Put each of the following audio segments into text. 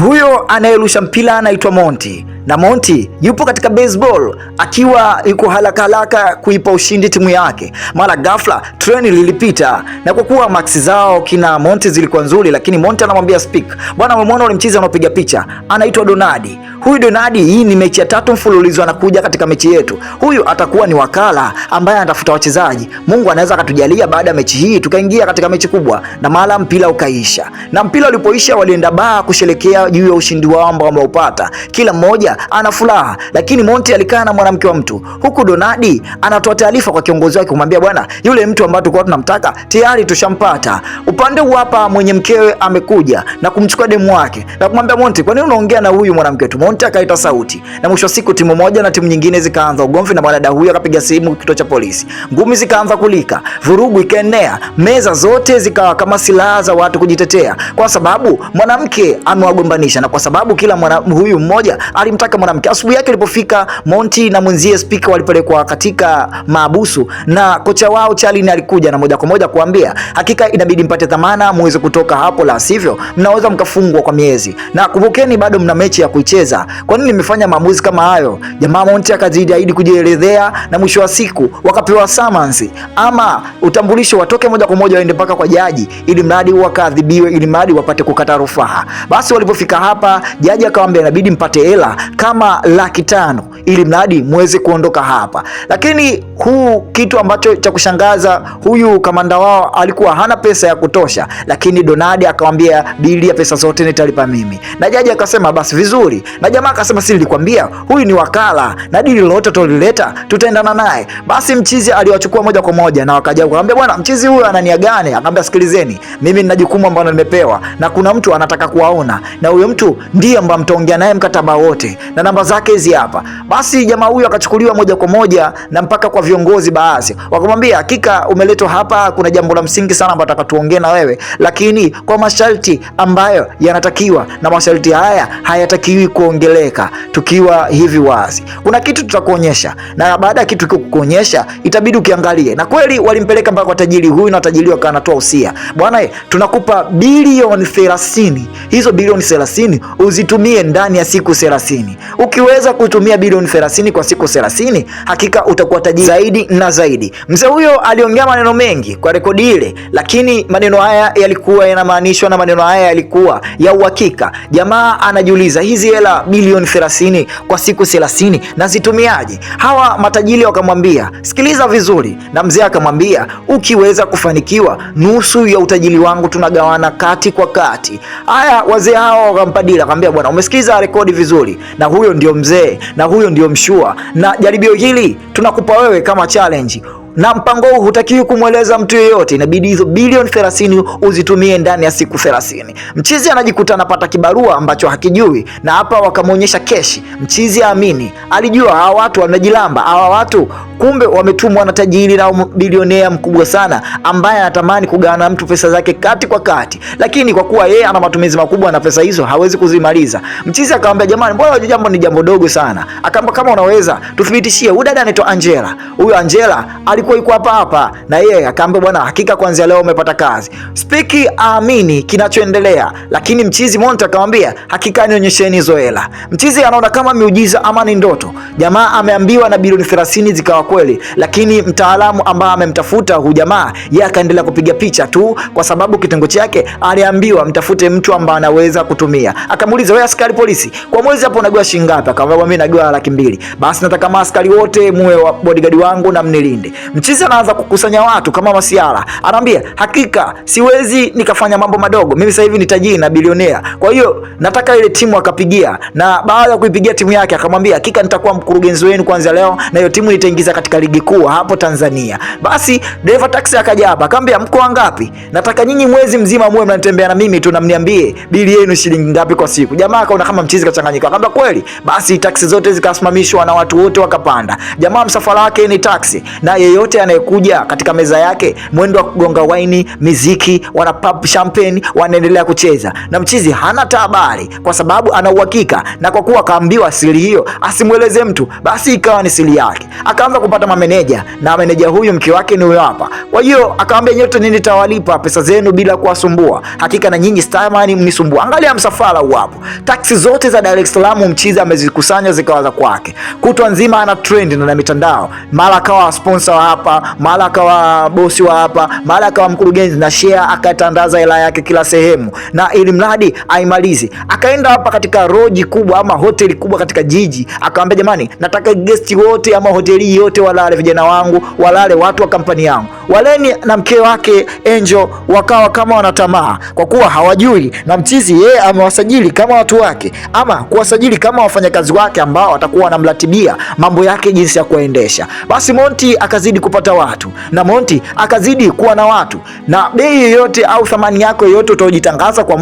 Huyo anayerusha mpira anaitwa Monty, na Monty yupo katika baseball akiwa yuko haraka kuipa ushindi timu yake. Mara ghafla treni lilipita, na kwa kuwa max zao kina Monty zilikuwa nzuri, lakini Monty anamwambia Speak, bwana umemwona ule mchezaji anapiga picha, anaitwa Donadi. Huyu Donadi, hii ni mechi ya 3 mfululizo anakuja katika mechi yetu. Huyu atakuwa ni wakala ambaye anatafuta wachezaji. Mungu anaweza akatujalia baada ya mechi hii tukaingia katika mechi kubwa. Na mara mpira ukaisha, na mpira ulipoisha walienda baa kusherekea juu ya ushindi wao ambao wameupata. Kila mmoja ana furaha, lakini Monty alikaa na mwanamke wa mtu, huku Donadi anatoa taarifa kwa kiongozi wake kumwambia, bwana yule mtu ambaye tulikuwa tunamtaka tayari tushampata. Upande huu hapa mwenye mkewe amekuja na kumchukua demu wake na kumwambia Monty, kwa nini unaongea na huyu mwanamke tu? Monty akaita sauti, na mwisho siku timu moja na timu nyingine zikaanza ugomvi, na mwanadada huyu akapiga simu kituo cha polisi. Ngumi zikaanza kulika, vurugu ikaenea, meza zote zikawa kama silaha za watu kujitetea, kwa sababu mwanamke amewagombanisha, na kwa sababu kila huyu mmoja alimtaka mwanamke. Asubuhi yake ilipofika, Monty na mwenzie Speaker walipelekwa katika maabusu, na kocha wao Charlie alikuja na moja kwa moja kuambia, hakika inabidi mpate dhamana muweze kutoka hapo, la sivyo mnaweza mkafungwa kwa miezi, na kumbukeni bado mna mechi ya kuicheza. Kwa nini nimefanya maamuzi kama hayo? Jamaa Monty akajitahidi kujielezea, na mwisho wa siku wakapewa summons ama utambulisho, watoke moja kwa moja waende mpaka kwa jaji, ili mradi wakaadhibiwe, ili mradi wapate kukata rufaa. Basi walipofika hapa, jaji akamwambia inabidi mpate hela kama $500,000 ili mradi muweze kuondoka hapa. Lakini huu kitu ambacho cha kushangaza, huyu kamanda wao alikuwa hana pesa ya kutosha, lakini Donadi akamwambia bili ya pesa zote nitalipa mimi. Na jaji akasema basi vizuri, na jamaa akasema si nilikwambia huyu ni wakala na dili lolote tulileta tutaendana naye. Basi mchizi aliwachukua moja kwa moja na wakaja kumwambia, bwana mchizi huyu ana nia gani? Akamwambia sikilizeni, mimi nina jukumu ambalo nimepewa na kuna mtu anataka kuwaona, na huyo mtu ndiye ambaye mtaongea naye mkataba wote na namba zake hizi hapa. Basi jamaa huyu akachukuliwa moja kwa moja na mpaka kwa viongozi baadhi, wakamwambia hakika umeletwa hapa, kuna jambo la msingi sana ambalo nataka tuongee na wewe, lakini kwa masharti ambayo yanatakiwa, na masharti haya hayatakiwi kuongeleka tukiwa hivi wazi. Kuna kitu tutakuonyesha, na baada ya kitu kukuonyesha itabidi ukiangalie. Na kweli walimpeleka mpaka kwa tajiri huyu, na tajiri akawa anatoa usia, bwana tunakupa bilioni 30. Hizo bilioni 30 uzitumie ndani ya siku 30. Ukiweza kutumia bilioni 30 kwa siku 30, hakika utakuwa tajiri zaidi na zaidi. Mzee huyo aliongea maneno mengi kwa rekodi ile, lakini maneno haya yalikuwa yanamaanishwa na maneno haya yalikuwa ya uhakika. Jamaa anajiuliza hizi hela bilioni 30 kwa siku 30 na zitumiaje? Hawa matajiri wakamwambia sikiliza vizuri, na mzee akamwambia ukiweza kufanikiwa, nusu ya utajiri wangu tunagawana kati kwa kati. Haya wazee hao wakampadila, akamwambia bwana umesikiza rekodi vizuri, na huyo ndio mzee na huyo ndio mshua, na jaribio hili tunakupa wewe kama challenge, na mpango huu hutakiwi kumweleza mtu yeyote. Inabidi hizo bilioni 30 uzitumie ndani ya siku 30. Mchizi anajikuta anapata kibarua ambacho hakijui, na hapa wakamuonyesha keshi. Mchizi aamini, alijua hawa watu wanajilamba, hawa watu kumbe wametumwa na tajiri na bilionea mkubwa sana ambaye anatamani kugawana mtu pesa zake kati kwa kati, lakini kwa kuwa yeye ana matumizi makubwa na pesa hizo hawezi kuzimaliza. Mchizi akamwambia jamani, mbona jambo ni jambo dogo sana? Akamwambia kama unaweza tuthibitishie. Huyu dada anaitwa Angela. Huyu Angela alikuwa yuko hapa na yeye akamwambia bwana hakika kuanzia leo umepata kazi. Speaker aamini kinachoendelea, lakini mchizi Monty akamwambia hakika nionyesheni hizo hela. Mchizi anaona kama miujiza ama ni ndoto. Jamaa ameambiwa na bilioni 30 zikawa kweli, lakini mtaalamu ambaye amemtafuta huyu jamaa yeye akaendelea kupiga picha tu, kwa sababu kitengo chake aliambiwa mtafute mtu ambaye anaweza kutumia. Akamuuliza wewe askari polisi, kwa mwezi hapo unagawa shilingi ngapi? Akamwambia mimi nagawa 200,000. Basi nataka maaskari wote muwe wa bodyguard wangu na mnilinde. Mchizi anaanza kukusanya watu kama masiara, anaambia hakika siwezi nikafanya mambo madogo, mimi sasa hivi ni tajiri na bilionea, kwa hiyo nataka ile timu. Akapigia, na baada ya kuipigia timu yake akamwambia hakika nitakuwa mkurugenzi wenu kuanzia leo, na hiyo timu nitaingiza katika ligi kuu hapo Tanzania. Basi driver taxi akaja hapa akamwambia mko wangapi? Nataka nyinyi mwezi mzima muwe mnatembea na mimi tu na mniambie bili yenu shilingi ngapi kwa siku. Jamaa akaona kama mchizi kachanganyika, akamwambia kweli. Basi taxi zote zikasimamishwa na watu wote wakapanda. Jamaa msafara wake ni taxi, na yeyote yoyote anayekuja katika meza yake, mwendo wa kugonga waini, miziki, wana pop champagne, wanaendelea kucheza na mchizi hana habari, kwa sababu ana uhakika, na kwa kuwa kaambiwa siri hiyo asimueleze mtu, basi ikawa ni siri yake. Akaanza kupata mameneja, na meneja huyu mke wake ni huyo hapa. Kwa hiyo akamwambia, nyote nini tawalipa pesa zenu bila kuwasumbua, hakika na nyinyi Starman mnisumbua. Angalia msafara huu hapo, taksi zote za Dar es Salaam mchizi amezikusanya zikawa za kwake. Kutwa nzima ana trend na mitandao, mara akawa sponsor wa hapa, mara akawa bosi wa hapa, mara akawa mkurugenzi, na share akatandaza hela yake kila sehemu, na ili mradi aimalizi. Akaenda hapa katika roji kubwa ama hoteli kubwa katika jiji, akamwambia, jamani, nataka guest wote ama hoteli yote walale vijana wangu, walale watu wa kampani yangu. Waleni na mke wake Angel wakawa kama wanatamaa, kwa kuwa hawajui na mchizi yeye amewasajili kama watu wake, ama kuwasajili kama wafanyakazi wake ambao watakuwa wanamratibia mambo yake jinsi ya kuendesha. Basi Monty akazidi kupata watu, na Monty akazidi kuwa na watu, na bei yoyote au thamani yako yoyote utaojitangaza kwa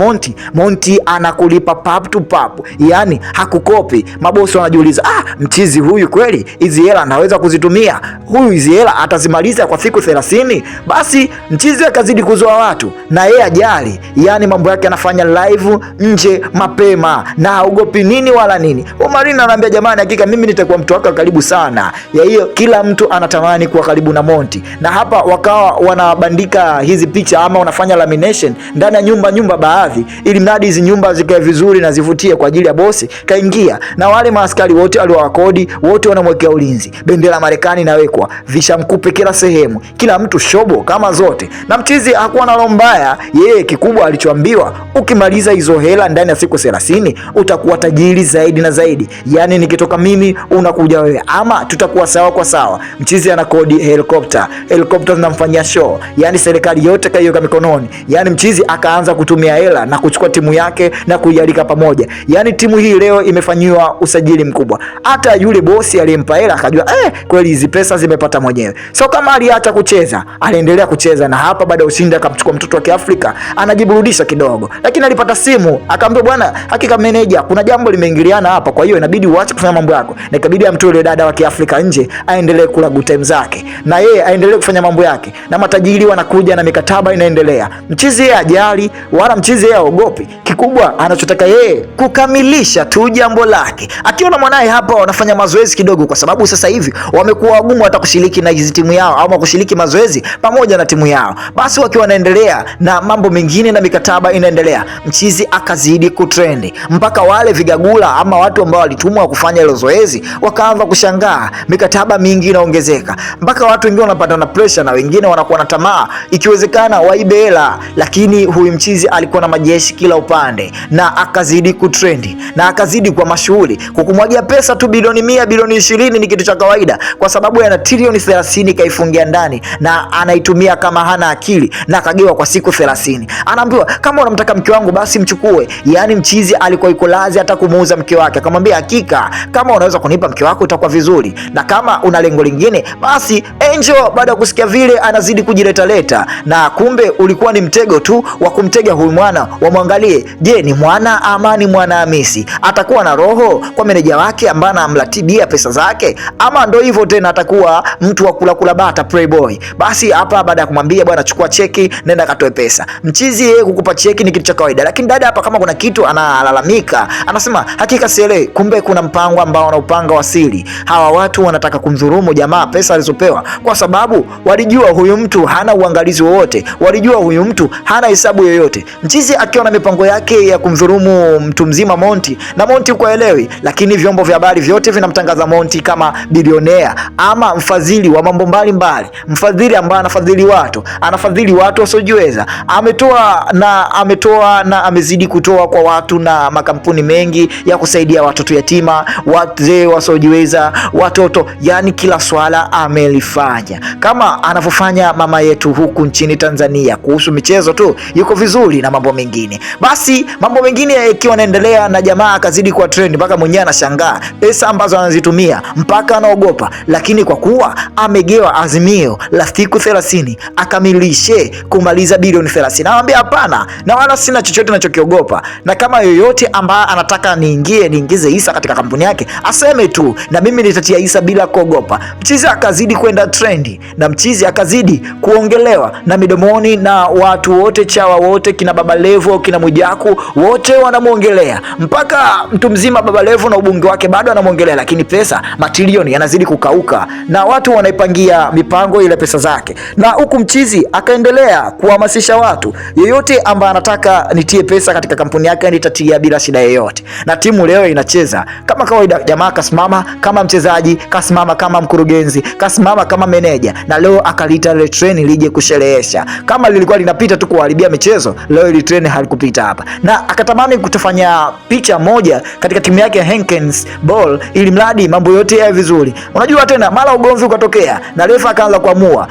Monty anakulipa pap to pap, yani hakukopi. Mabosi wanajiuliza, mchizi huyu kweli hizi hela anaweza kuzitumia, huyu hizi hela atazimaliza kwa siku 30? Basi mchizi akazidi kuzoa watu, na yeye ajali, yani mambo yake anafanya live nje mapema na haogopi nini wala nini. Omarina anaambia, jamani, hakika mimi nitakuwa mtu wake karibu sana. Ya hiyo kila mtu anatamani kuwa karibu na Monty, na hapa wakawa wanabandika hizi picha ama wanafanya lamination ndani ya nyumba baadhi, ili mradi hizi nyumba zikae vizuri na zivutie kwa ajili ya bosi kaingia. Na wale maaskari wote waliowakodi wote wanamwekea ulinzi, bendera Marekani inawekwa, vishamkupe kila sehemu, kila mtu shobo kama zote. Na mchizi hakuwa na roho mbaya, yeye kikubwa alichoambiwa, ukimaliza hizo hela ndani ya siku 30 utakuwa tajiri zaidi na zaidi, yani nikitoka mimi unakuja wewe, ama tutakuwa sawa kwa sawa. Mchizi anakodi helicopter zinamfanyia show, yani serikali yote kaiweka mikononi. Yani mchizi akaanza kutumia hela na kuchukua timu yake na kuialika pamoja, yani timu hii leo imefanyiwa usajili mkubwa. Hata yule bosi aliyempa hela akajua kweli hizi pesa zimepata mwenyewe. So kama aliacha kucheza, aliendelea kucheza, na hapa baada ya ushindi akamchukua mtoto wa Kiafrika anajiburudisha kidogo, lakini alipata simu akaambia, bwana, hakika meneja, kuna jambo limeingiliana hapa, kwa hiyo inabidi uache kufanya mambo yako. Na ikabidi amtoe yule dada wa Kiafrika nje aendelee kula good time zake, na yeye aendelee kufanya mambo yake, na matajiri wanakuja na mikataba inaendelea. Mchizi yeye ajali wala mchizi yeye aogopi, kikubwa anachotaka yeye kukamilisha tu jambo lake. Akiona mwanae hapa wanafanya mazoezi kidogo, kwa sababu sasa hivi wamekuwa wagumu hata kushiriki na hizi timu yao au kushiriki mazoezi pamoja na timu yao. Basi wakiwa wanaendelea na mambo mengine na mikataba inaendelea, mchizi akazidi kutrendi mpaka wale vigagula ama watu ambao walitumwa kufanya hilo zoezi wakaanza kushangaa, mikataba mingi inaongezeka, mpaka watu wengine wanapata na pressure na wengine wanakuwa na tamaa, ikiwezekana waibe hela. Lakini huyu mchizi alikuwa na majeshi kila upande, na akazidi kutrendi na akazidi kwa mashuhuri. Kukumwagia pesa tu bilioni 100, bilioni 20 ni kitu cha kawaida, kwa sababu yana trilioni 30 kaifungia ndani, na anaitumia kama hana akili, na akagewa kwa siku 30. Anaambiwa, kama unamtaka mke wangu basi mchukue. Yani mchizi alikuwa iko lazi hata kumuuza mke wake, akamwambia, hakika kama unaweza kunipa mke wako itakuwa vizuri, na kama una lengo lingine basi. Angel baada ya kusikia vile anazidi kujiletaleta, na kumbe ulikuwa ni mtego tu wa kumtega huyu mwana, wamwangalie, je, ni mwana ama ni mwana Hamisi? Atakuwa na roho kwa meneja wake ambaye anamratibia pesa zake, ama ndo hivyo tena atakuwa mtu wa kula bata playboy? Basi hapa baada ya kumwambia, bwana, chukua cheki, nenda katoe pesa. Mchizi yeye kukupa cheki ni kitu cha kawaida, lakini dada hapa kama kuna kitu analalamika, anasema, hakika sielewi, kumbe kuna mpango ambao wanaupanga wa siri. Hawa watu wanataka kumdhulumu jamaa pesa alizopewa, kwa sababu walijua huyu mtu hana uangalizi wowote, walijua huyu mtu hana hesabu yoyote. Mchizi akiwa na mipango yake ya kumdhulumu mtu mzima Monty, na Monty kuelewi, lakini vyombo vya habari vyote vinamtangaza Monty kama bilionea ama mfadhili wa mambo mbalimbali, mfadhili ambaye anafadhili watu wasiojiweza. Ametoa na amezidi kutoa kwa watu na makampuni mengi ya kusaidia watoto yatima, wazee wasiojiweza, watoto, yani kila swala amelifanya, kama anavyofanya mama yetu huku nchini Tanzania. Kuhusu michezo tu yuko vizuri na mambo mengine. Basi mambo mengine yakiwa yanaendelea, na jamaa akazidi kwa trend mpaka mwenyewe anashangaa pesa ambazo anazitumia mpaka anaogopa, lakini kwa kuwa amegewa azimio la siku 30 akamilishe kumaliza bilioni 30. Anamwambia, hapana, na wala sina chochote ninachokiogopa, na kama yoyote ambaye anataka niingize hisa katika kampuni yake aseme tu, na mimi nitatia hisa bila kuogopa. Mchizi akazidi kwenda trendi na mchizi akazidi kuongelewa na midomoni na watu wote, chawa wote, kina Baba Levo, kina Mwijaku, wote wanamuongelea, mpaka mtu mzima Baba Levo na ubunge wake bado anamuongelea, lakini pesa matilioni yanazidi kukauka na watu wanaipangia mipango ile pesa zake. Na huku mchizi akaendelea kuhamasisha watu, yeyote ambaye anataka nitie pesa katika kampuni yake nitatia bila shida yoyote. Na timu leo inacheza kama kawaida, jamaa kasimama kama mchezaji, kasimama kama mkurugenzi, kasimama kama meneja, na leo akalita ile treni lije kusherehesha. Kama lilikuwa linapita tu kuharibia michezo, leo ile treni halikupita hapa, na akatamani kutofanya picha moja katika timu yake ya Henkens Ball ili mradi mambo yote yawe vizuri. Unajua tena mara ugomvi ukatokea na refa akaanza kuamua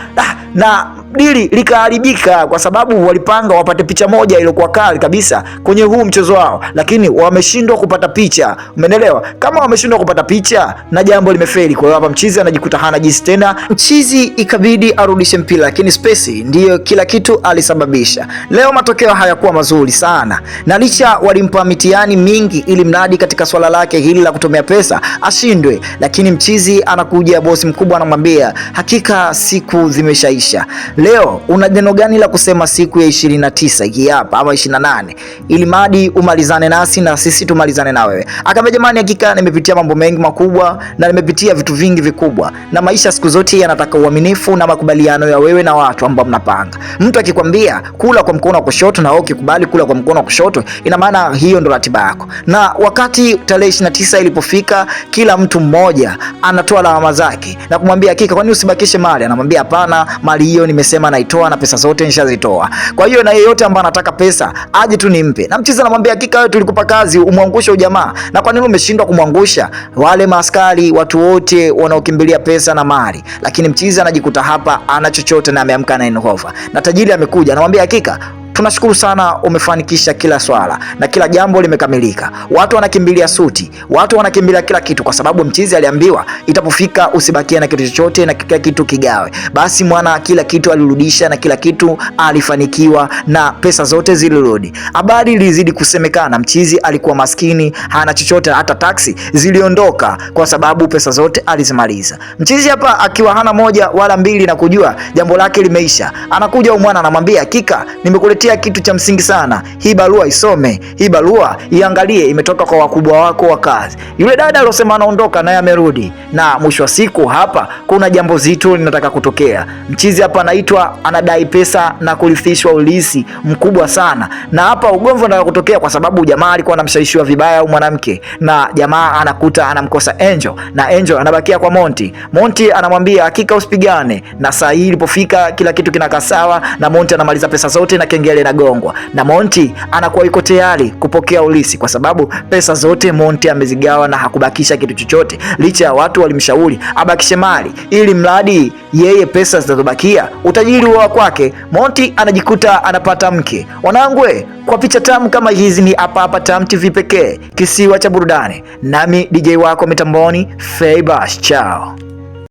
na dili likaharibika kwa sababu walipanga wapate picha moja iliyokuwa kali kabisa kwenye huu mchezo wao, lakini wameshindwa kupata picha. Umeelewa? Kama wameshindwa kupata picha na jambo limefeli, kwa hiyo hapa mchizi anajikuta hana jinsi tena. Mchizi ikabidi arudishe mpira, lakini Space ndiyo kila kitu alisababisha. Leo matokeo hayakuwa mazuri sana, na licha walimpa mitihani mingi ili mradi katika swala lake hili la kutumia pesa ashindwe, lakini mchizi anakuja, bosi mkubwa anamwambia hakika siku zimeshaisha. Leo una neno gani la kusema siku ya 29 hii hapa ama 28 ili madi umalizane nasi na sisi tumalizane na wewe? Akamwambia jamani, hakika nimepitia mambo mengi makubwa na nimepitia vitu vingi vikubwa, na maisha siku zote yanataka uaminifu na makubaliano ya wewe na watu ambao mnapanga. Mtu akikwambia kula kwa mkono wa kushoto na wewe ukikubali kula kwa mkono wa kushoto, ina maana hiyo ndo ratiba yako. Na wakati tarehe 29 ilipofika, kila mtu mmoja anatoa lawama zake na kumwambia hakika, kwani usibakishe mali? Anamwambia hapana, mali hiyo nimesema naitoa na pesa zote nishazitoa. Kwa hiyo na yeyote ambaye anataka pesa aje tu nimpe. Na mchizi anamwambia hakika wewe tulikupa kazi umwangushe ujamaa, na kwa nini umeshindwa kumwangusha wale maaskari, watu wote wanaokimbilia pesa na mali? Lakini mchizi anajikuta hapa ana chochote na ameamka na hangover. Na tajiri amekuja anamwambia hakika tunashukuru sana, umefanikisha kila swala na kila jambo limekamilika. Watu wanakimbilia suti, watu wanakimbilia kila kitu, kwa sababu mchizi aliambiwa itapofika usibakie na kitu chochote na kila kitu kigawe. Basi mwana kila kitu alirudisha na kila kitu alifanikiwa na pesa zote zilirudi. Habari ilizidi kusemekana mchizi alikuwa maskini, hana chochote, hata taksi ziliondoka kwa sababu pesa zote alizimaliza. Mchizi hapa akiwa hana moja wala mbili na kujua jambo lake limeisha, anakuja mwana anamwambia hakika nimekuletea kitu cha msingi sana, hii barua isome, hii barua iangalie, imetoka kwa wakubwa wako wa kazi. Yule dada alosema anaondoka naye amerudi, na mwisho wa siku hapa kuna jambo zito linataka kutokea. Mchizi hapa anaitwa anadai pesa na kulifishwa ulisi mkubwa sana, na hapa ugomvi unataka kutokea kwa sababu jamaa alikuwa anamshawishiwa vibaya au mwanamke, na jamaa anakuta anamkosa Angel na Angel anabakia kwa Monty. Monty anamwambia hakika usipigane, na saa hii ilipofika kila kitu kinakaa sawa, na Monty anamaliza pesa zote na kengele inagongwa, na Monty anakuwa yuko tayari kupokea ulisi kwa sababu pesa zote Monty amezigawa na hakubakisha kitu chochote, licha ya watu walimshauri abakishe mali ili mradi yeye pesa zitazobakia utajiri wa kwake. Monty anajikuta anapata mke. Wanangu, kwa picha tamu kama hizi ni hapa Tam TV pekee, kisiwa cha burudani. Nami DJ wako mitamboni Faybash, chao.